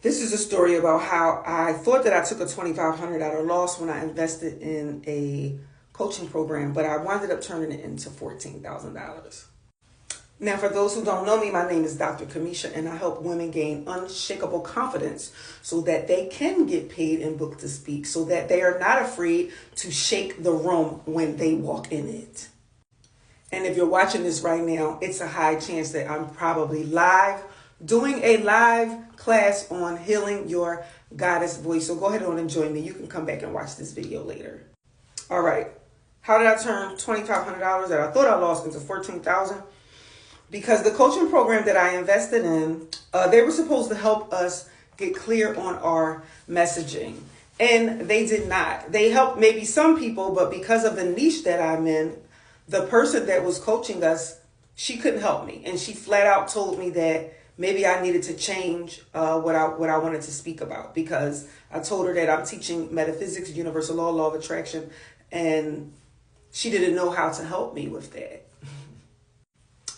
This is a story about how I thought that I took a $2,500 loss when I invested in a coaching program, but I wound up turning it into $14,000. Now, for those who don't know me, my name is Dr. Kamisha, and I help women gain unshakable confidence so that they can get paid and booked to speak, so that they are not afraid to shake the room when they walk in it. And if you're watching this right now, it's a high chance that I'm probably doing a live class on healing your goddess voice. So go ahead and join me. You can come back and watch this video later. All right. How did I turn $2,500 that I thought I lost into $14,000? Because the coaching program that I invested in, they were supposed to help us get clear on our messaging. And they did not. They helped maybe some people, but because of the niche that I'm in, the person that was coaching us, she couldn't help me. And she flat out told me that maybe I needed to change what I wanted to speak about, because I told her that I'm teaching metaphysics, universal law, law of attraction, and she didn't know how to help me with that.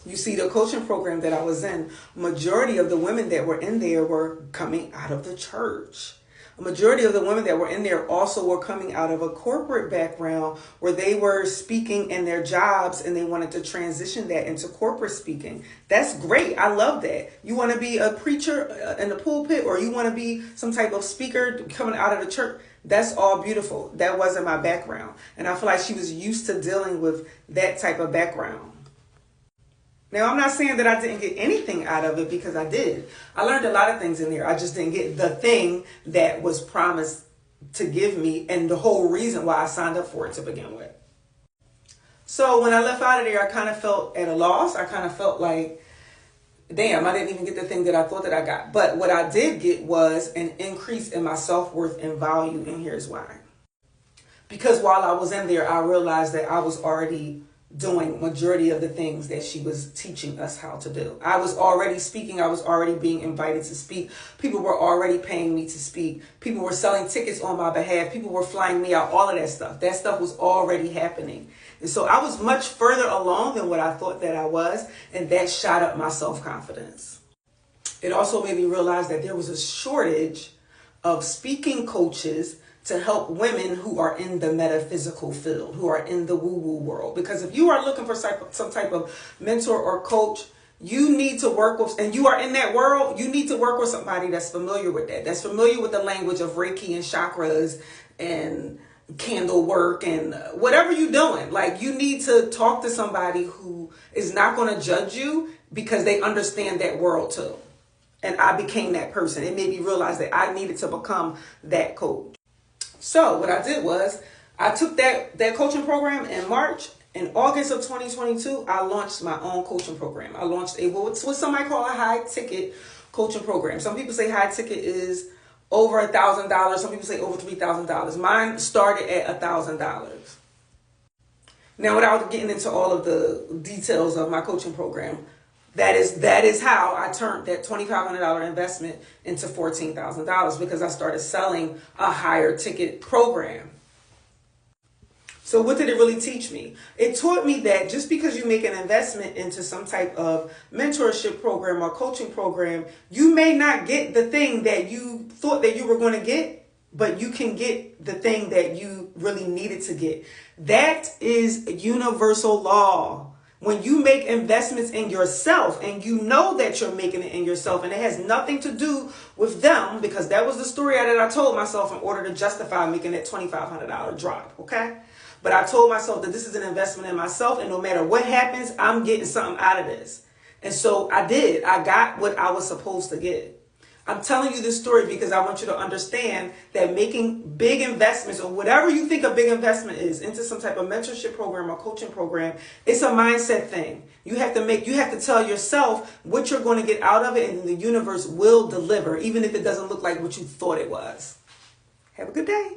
You see, the coaching program that I was in, majority of the women that were in there were coming out of the church. A majority of the women that were in there also were coming out of a corporate background where they were speaking in their jobs and they wanted to transition that into corporate speaking. That's great. I love that. You want to be a preacher in the pulpit, or you want to be some type of speaker coming out of the church. That's all beautiful. That wasn't my background. And I feel like she was used to dealing with that type of background. Now, I'm not saying that I didn't get anything out of it, because I did. I learned a lot of things in there. I just didn't get the thing that was promised to give me, and the whole reason why I signed up for it to begin with. So when I left out of there, I kind of felt at a loss. I kind of felt like, damn, I didn't even get the thing that I thought that I got. But what I did get was an increase in my self-worth and value, and here's why. Because while I was in there, I realized that I was already doing majority of the things that she was teaching us how to do. I was already speaking. I was already being invited to speak. People were already paying me to speak. People were selling tickets on my behalf. People were flying me out, all of that stuff. That stuff was already happening. And so I was much further along than what I thought that I was, and that shot up my self-confidence. It also made me realize that there was a shortage of speaking coaches to help women who are in the metaphysical field, who are in the woo-woo world. Because if you are looking for some type of mentor or coach, you need to work with, and you are in that world, you need to work with somebody that's familiar with that, that's familiar with the language of Reiki and chakras and candle work and whatever you're doing. Like, you need to talk to somebody who is not going to judge you, because they understand that world too. And I became that person. It made me realize that I needed to become that coach. So what I did was I took that coaching program in March. In August of 2022, I launched my own coaching program. I launched what somebody call a high ticket coaching program. Some people say high ticket is over $1,000. Some people say over $3,000. Mine started at $1,000. Now, without getting into all of the details of my coaching program, that is how I turned that $2,500 investment into $14,000, because I started selling a higher ticket program. So what did it really teach me? It taught me that just because you make an investment into some type of mentorship program or coaching program, you may not get the thing that you thought that you were going to get, but you can get the thing that you really needed to get. That is universal law. When you make investments in yourself and you know that you're making it in yourself, and it has nothing to do with them, because that was the story that I told myself in order to justify making that $2,500 drop, okay? But I told myself that this is an investment in myself, and no matter what happens, I'm getting something out of this. And so I did. I got what I was supposed to get. I'm telling you this story because I want you to understand that making big investments, or whatever you think a big investment is, into some type of mentorship program or coaching program, it's a mindset thing. You have to tell yourself what you're going to get out of it, and the universe will deliver, even if it doesn't look like what you thought it was. Have a good day.